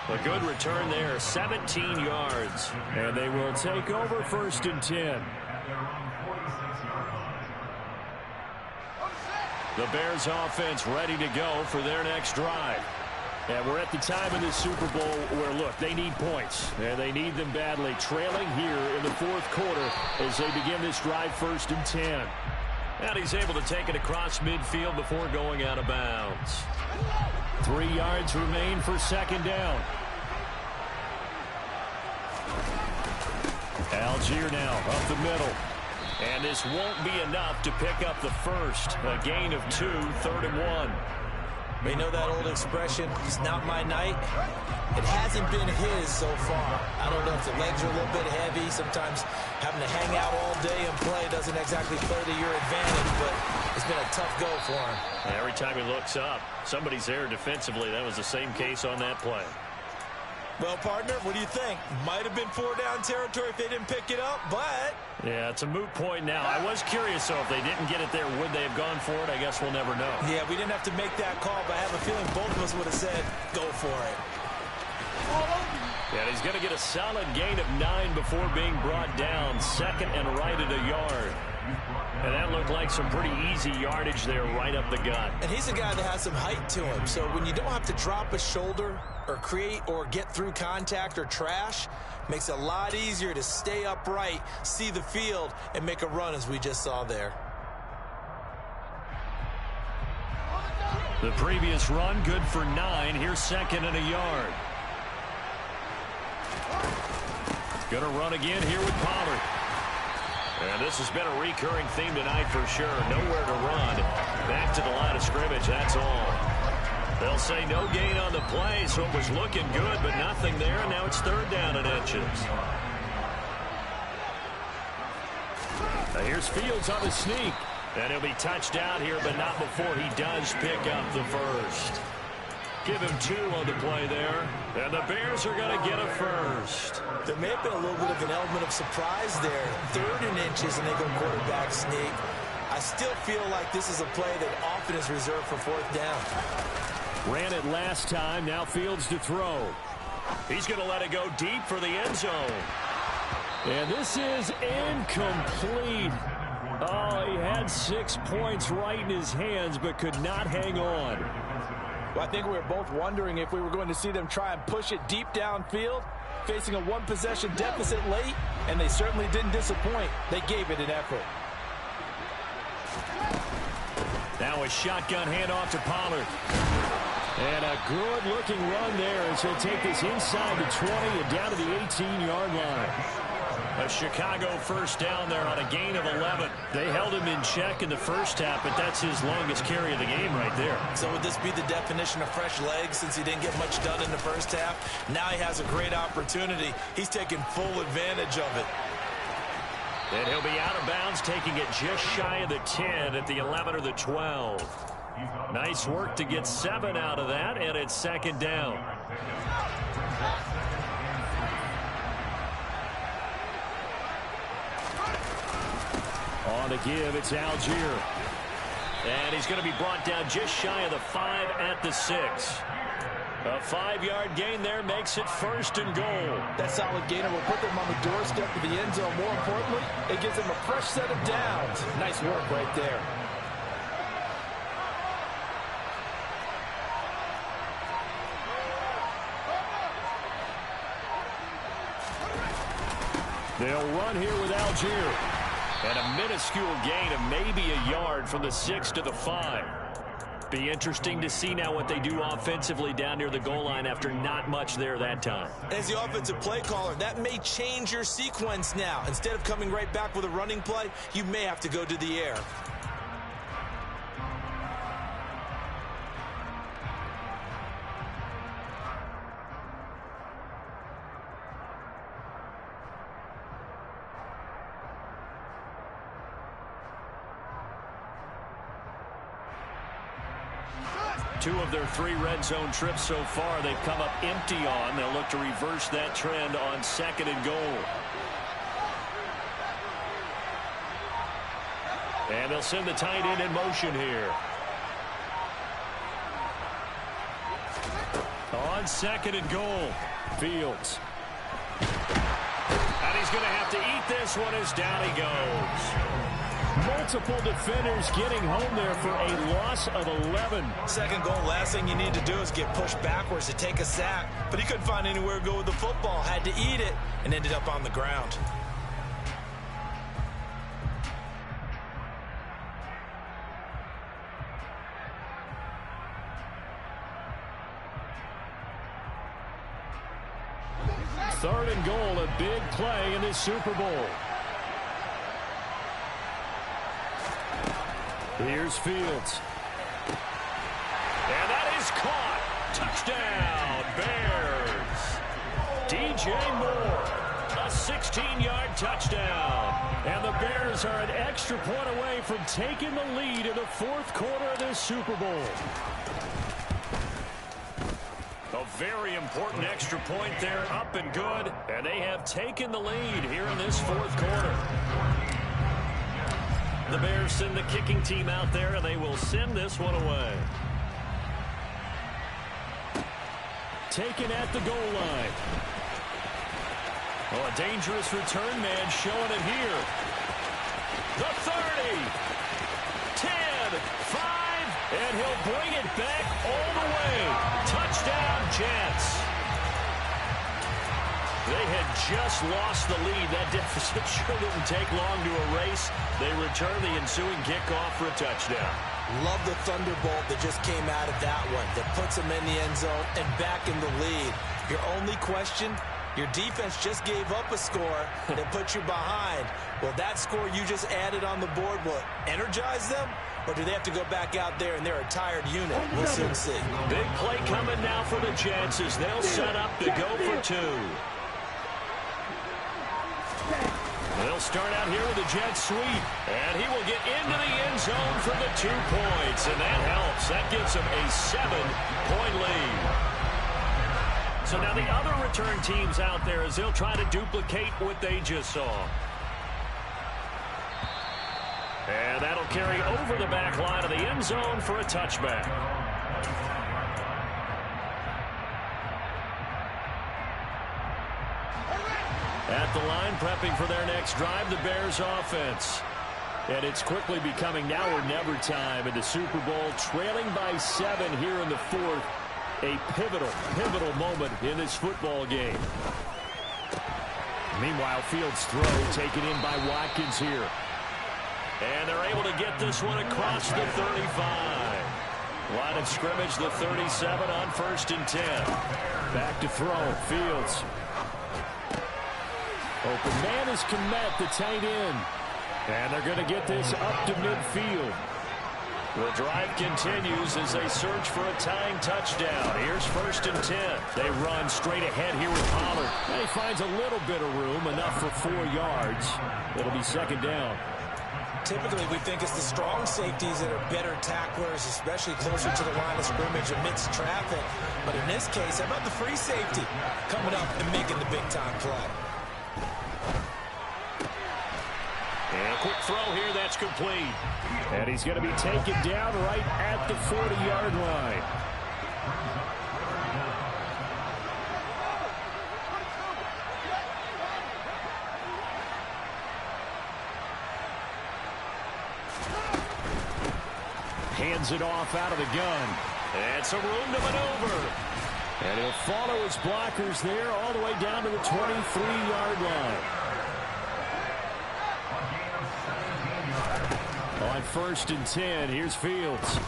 A good return there, 17 yards. And they will take over 1st and 10. The Bears offense ready to go for their next drive. And we're at the time in this Super Bowl where, look, they need points. And they need them badly. Trailing here in the 4th quarter as they begin this drive 1st and 10. And he's able to take it across midfield before going out of bounds. 3 yards remain for 2nd down. Algier now up the middle. And this won't be enough to pick up the first. A gain of 2, 3rd and 1. We know that old expression, it's not my night. It hasn't been his so far. I don't know if the legs are a little bit heavy. Sometimes having to hang out all day and play doesn't exactly play to your advantage, but it's been a tough go for him. Every time he looks up, somebody's there defensively. That was the same case on that play. Well, partner, what do you think? Might have been 4-down territory if they didn't pick it up, but... Yeah, it's a moot point now. I was curious, though, if they didn't get it there, would they have gone for it? I guess we'll never know. Yeah, we didn't have to make that call, but I have a feeling both of us would have said, go for it. And he's going to get a solid gain of 9 before being brought down. 2nd and right at a yard. And that looked like some pretty easy yardage there right up the gut. And he's a guy that has some height to him. So when you don't have to drop a shoulder or create or get through contact or trash, makes it a lot easier to stay upright, see the field, and make a run as we just saw there. The previous run good for 9. Here's 2nd and a yard. Going to run again here with Pollard. And this has been a recurring theme tonight for sure. Nowhere to run. Back to the line of scrimmage, that's all. They'll say no gain on the play, so it was looking good, but nothing there, and now it's 3rd down and inches. Now here's Fields on the sneak. And he'll be touched out here, but not before he does pick up the first. Give him 2 on the play there. And the Bears are going to get a first. There may have been a little bit of an element of surprise there. 3rd and inches, and they go quarterback sneak. I still feel like this is a play that often is reserved for 4th down. Ran it last time. Now Fields to throw. He's going to let it go deep for the end zone. And this is incomplete. Oh, he had 6 points right in his hands, but could not hang on. Well, I think we were both wondering if we were going to see them try and push it deep downfield, facing a 1-possession deficit late, and they certainly didn't disappoint. They gave it an effort. Now a shotgun handoff to Pollard. And a good-looking run there as he'll take this inside the 20 and down to the 18-yard line. A Chicago first down there on a gain of 11. They held him in check in the first half, but that's his longest carry of the game right there. So would this be the definition of fresh legs since he didn't get much done in the first half? Now he has a great opportunity. He's taking full advantage of it. And he'll be out of bounds, taking it just shy of the 10 at the 11 or the 12. Nice work to get 7 out of that, and it's 2nd down. On the give, it's Algier. And he's going to be brought down just shy of the 5 at the 6. A 5-yard gain there makes it 1st and goal. That solid gainer will put them on the doorstep of the end zone. More importantly, it gives them a fresh set of downs. Nice work right there. They'll run here with Algier. And a minuscule gain of maybe a yard from the 6 to the 5. Be interesting to see now what they do offensively down near the goal line after not much there that time. As the offensive play caller, that may change your sequence now. Instead of coming right back with a running play, you may have to go to the air. Two of their 3 red zone trips so far they've come up empty on. They'll look to reverse that trend on 2nd and goal. And they'll send the tight end in motion here. On 2nd and goal, Fields. And he's going to have to eat this one as down he goes. Multiple defenders getting home there for a loss of 11. 2nd goal, last thing you need to do is get pushed backwards to take a sack. But he couldn't find anywhere to go with the football. Had to eat it and ended up on the ground. Third and goal, a big play in this Super Bowl. Here's Fields. And that is caught. Touchdown, Bears. DJ Moore, a 16-yard touchdown. And the Bears are an extra point away from taking the lead in the 4th quarter of this Super Bowl. A very important extra point there, up and good. And they have taken the lead here in this 4th quarter. The Bears send the kicking team out there, and they will send this one away. Taken at the goal line. Oh, a dangerous return man showing it here. The 30, 10, 5, and he'll bring it back all the way. Touchdown, Jets. They had just lost the lead. That deficit sure didn't take long to erase. They return the ensuing kickoff for a touchdown. Love the thunderbolt that just came out of that one. That puts them in the end zone and back in the lead. Your only question, your defense just gave up a score that put you behind. Well, that score you just added on the board will energize them? Or do they have to go back out there and they're a tired unit? We'll soon see. Big play coming now for the Jets as they'll set up to go for 2. They'll They'll start out here with a jet sweep. And he will get into the end zone for the 2 points. And that helps. That gives him a 7-point lead. So now the other return teams out there as they'll try to duplicate what they just saw. And that'll carry over the back line of the end zone for a touchback. At the line, prepping for their next drive, the Bears offense. And it's quickly becoming now or never time in the Super Bowl, trailing by 7 here in the 4th. A pivotal moment in this football game. Meanwhile, Fields' throw taken in by Watkins here. And they're able to get this one across the 35. Line of scrimmage, the 37 on 1st and 10. Back to throw, Fields. Open man is Kmet, the tight end. And they're going to get this up to midfield. The drive continues as they search for a tying touchdown. Here's 1st and 10. They run straight ahead here with Pollard. And he finds a little bit of room, enough for 4 yards. It'll be 2nd down. Typically, we think it's the strong safeties that are better tacklers, especially closer to the line of scrimmage amidst traffic. But in this case, how about the free safety coming up and making the big-time play? And a quick throw here, that's complete. And he's going to be taken down right at the 40-yard line. Hands it off out of the gun. And some room to maneuver. And he'll follow his blockers there all the way down to the 23-yard line. On 1st and 10, here's Fields.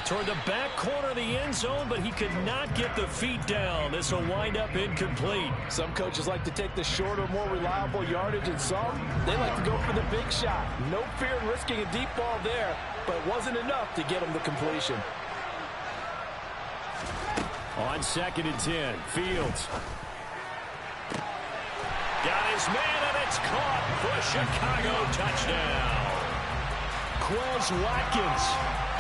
Toward the back corner of the end zone, but he could not get the feet down. This will wind up incomplete. Some coaches like to take the shorter, more reliable yardage, and some, they like to go for the big shot. No fear in risking a deep ball there, but it wasn't enough to get him the completion. On 2nd and 10, Fields. Got his man, and it's caught for a Chicago touchdown. Quez Watkins,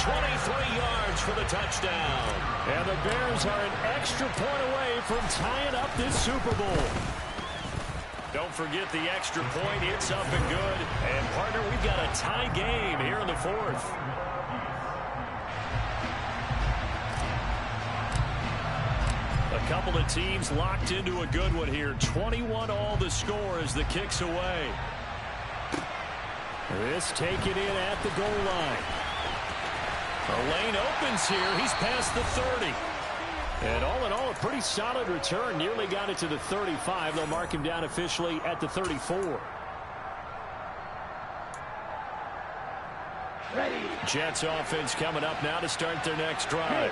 23 yards for the touchdown. And the Bears are an extra point away from tying up this Super Bowl. Don't forget the extra point. It's up and good. And, partner, we've got a tie game here in the 4th. A couple of teams locked into a good one here. 21 all the score as the kick's away. This taken in at the goal line. A lane opens here. He's past the 30. And all in all, a pretty solid return. Nearly got it to the 35. They'll mark him down officially at the 34. Jets offense coming up now to start their next drive.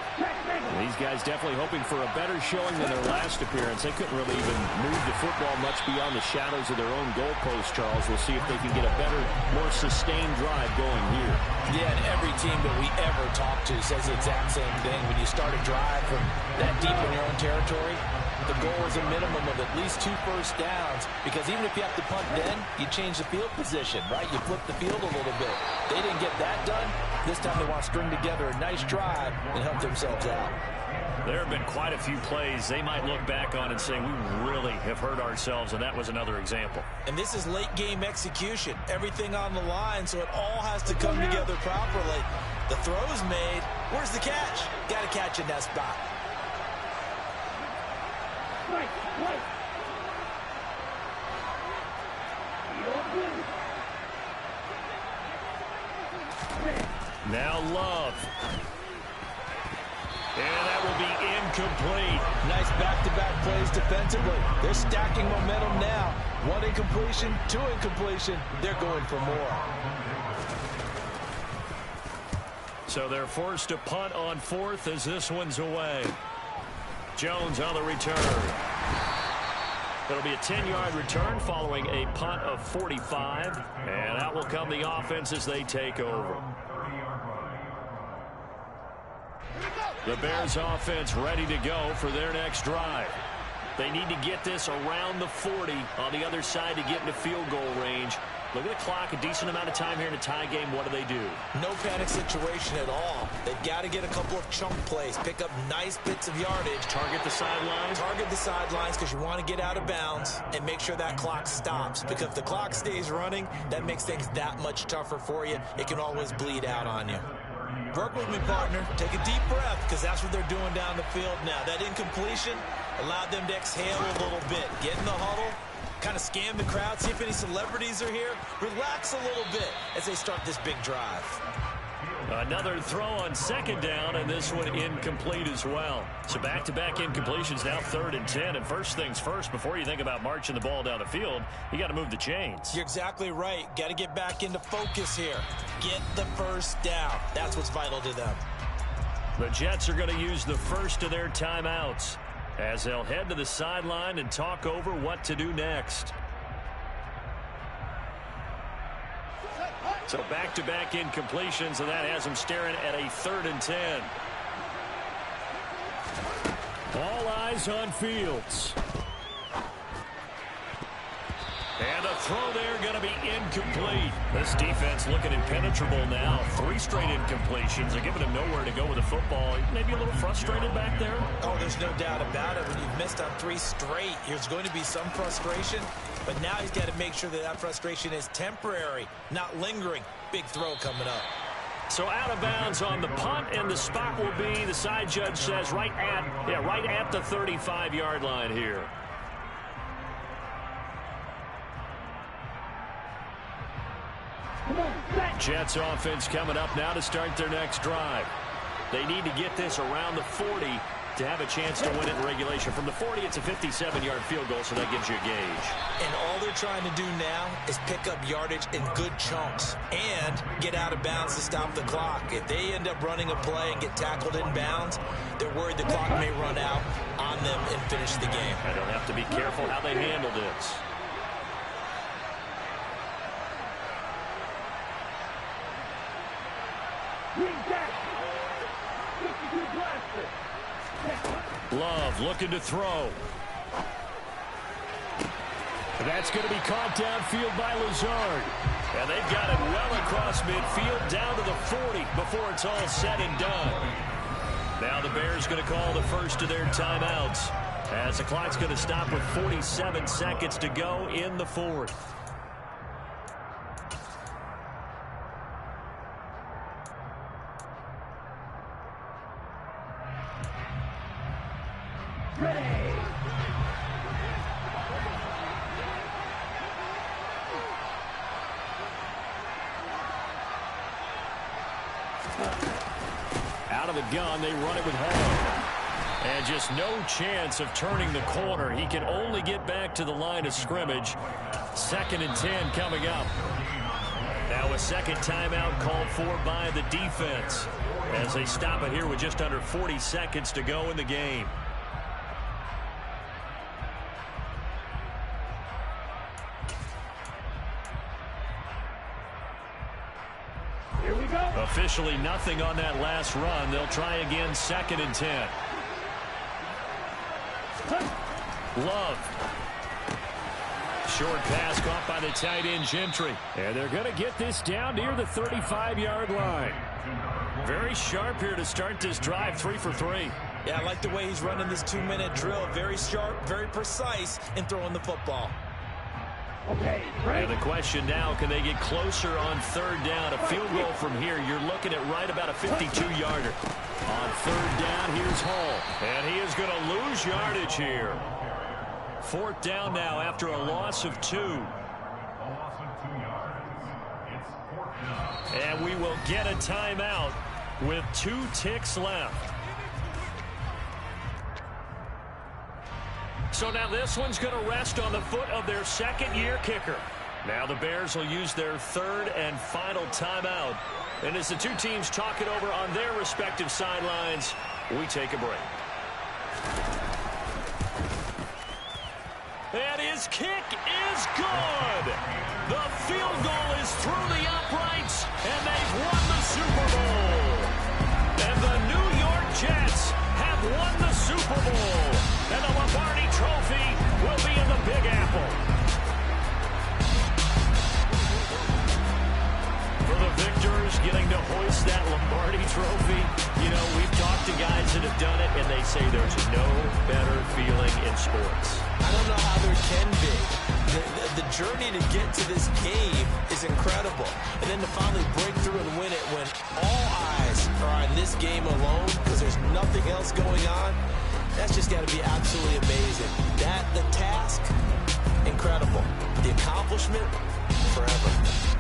These guys definitely hoping for a better showing than their last appearance. They couldn't really even move the football much beyond the shadows of their own goalpost, Charles. We'll see if they can get a better, more sustained drive going here. Yeah, and every team that we ever talk to says the exact same thing. When you start a drive from that deep in your own territory, the goal is a minimum of at least 2 first downs, because even if you have to punt then, you change the field position, right? You flip the field a little bit. They didn't get that done. This time they want to string together a nice drive and help themselves out. There have been quite a few plays they might look back on and say, we really have hurt ourselves, and that was another example. And this is late game execution. Everything on the line, so it all has to come together properly. The throw's made. Where's the catch? Got to catch in that spot. Now Love. And that will be incomplete. Nice back-to-back plays defensively. They're stacking momentum now. 1 incompletion, 2 incompletion. They're going for more. So they're forced to punt on 4th as this one's away. Jones on the return. It'll be a 10-yard return following a punt of 45. And out will come the offense as they take over. The Bears offense ready to go for their next drive. They need to get this around the 40 on the other side to get into field goal range. Look at the clock, a decent amount of time here in a tie game. What do? No panic situation at all. They've got to get a couple of chunk plays, pick up nice bits of yardage. Target the sidelines? Target the sidelines because you want to get out of bounds and make sure that clock stops. Because if the clock stays running, that makes things that much tougher for you. It can always bleed out on you. Work with me, partner. Take a deep breath because that's what they're doing down the field now. That incompletion allowed them to exhale a little bit. Get in the huddle. Kind of scan the crowd, see if any celebrities are here. Relax a little bit as they start this big drive. Another throw on second down, and this one incomplete as well. So back-to-back incompletions, now 3rd and 10. And first things first, before you think about marching the ball down the field, you got to move the chains. You're exactly right. Got to get back into focus here. Get the first down. That's what's vital to them. The Jets are going to use the first of their timeouts as they'll head to the sideline and talk over what to do next. So back-to-back incompletions, and that has them staring at a 3rd and 10. All eyes on Fields. And a throw there going to be incomplete. This defense looking impenetrable now. 3 straight incompletions. They're giving him nowhere to go with the football. Maybe a little frustrated back there. Oh, there's no doubt about it. When you've missed on 3 straight, there's going to be some frustration. But now he's got to make sure that that frustration is temporary, not lingering. Big throw coming up. So out of bounds on the punt, and the spot will be, the side judge says, right at the 35-yard line here. Jets offense coming up now to start their next drive. They need to get this around the 40 to have a chance to win it in regulation. From the 40, it's a 57-yard field goal, so that gives you a gauge. And all they're trying to do now is pick up yardage in good chunks and get out of bounds to stop the clock. If they end up running a play and get tackled in bounds, they're worried the clock may run out on them and finish the game. And they'll have to be careful how they handle this. Love looking to throw. That's going to be caught downfield by Lazard. And they've got it well across midfield down to the 40 before it's all said and done. Now the Bears going to call the first of their timeouts as the clock's going to stop with 47 seconds to go in the 4th. Out of the gun, they run it with Hall. And just no chance of turning the corner. He can only get back to the line of scrimmage. 2nd and 10 coming up. Now a second timeout called for by the defense as they stop it here with just under 40 seconds to go in the game. Here we go. Officially nothing on that last run. They'll try again 2nd and 10. Love. Short pass caught by the tight end Gentry. And they're going to get this down near the 35-yard line. Very sharp here to start this drive, 3 for 3. Yeah, I like the way he's running this 2-minute drill. Very sharp, very precise in throwing the football. Okay, and the question now, can they get closer on 3rd down? A field goal from here, you're looking at right about a 52-yarder. On 3rd down, here's Hall. And he is going to lose yardage here. 4th down now after a loss of 2. And we will get a timeout with 2 ticks left. So now this one's going to rest on the foot of their 2nd-year kicker. Now the Bears will use their 3rd and final timeout. And as the two teams talk it over on their respective sidelines, we take a break. And his kick is good. The field goal is through the uprights, and they've won the Super Bowl. And the New York Jets have have won the Super Bowl. And the Lombardi Trophy will be in the Big Apple. For the victors, getting to hoist that Lombardi Trophy, you know, we've talked to guys that have done it, and they say there's no better feeling in sports. I don't know how there can be. The journey to get to this game is incredible. And then to finally break through and win it when all eyes are on this game alone because there's nothing else going on, that's just got to be absolutely amazing. The task, incredible. The accomplishment, forever.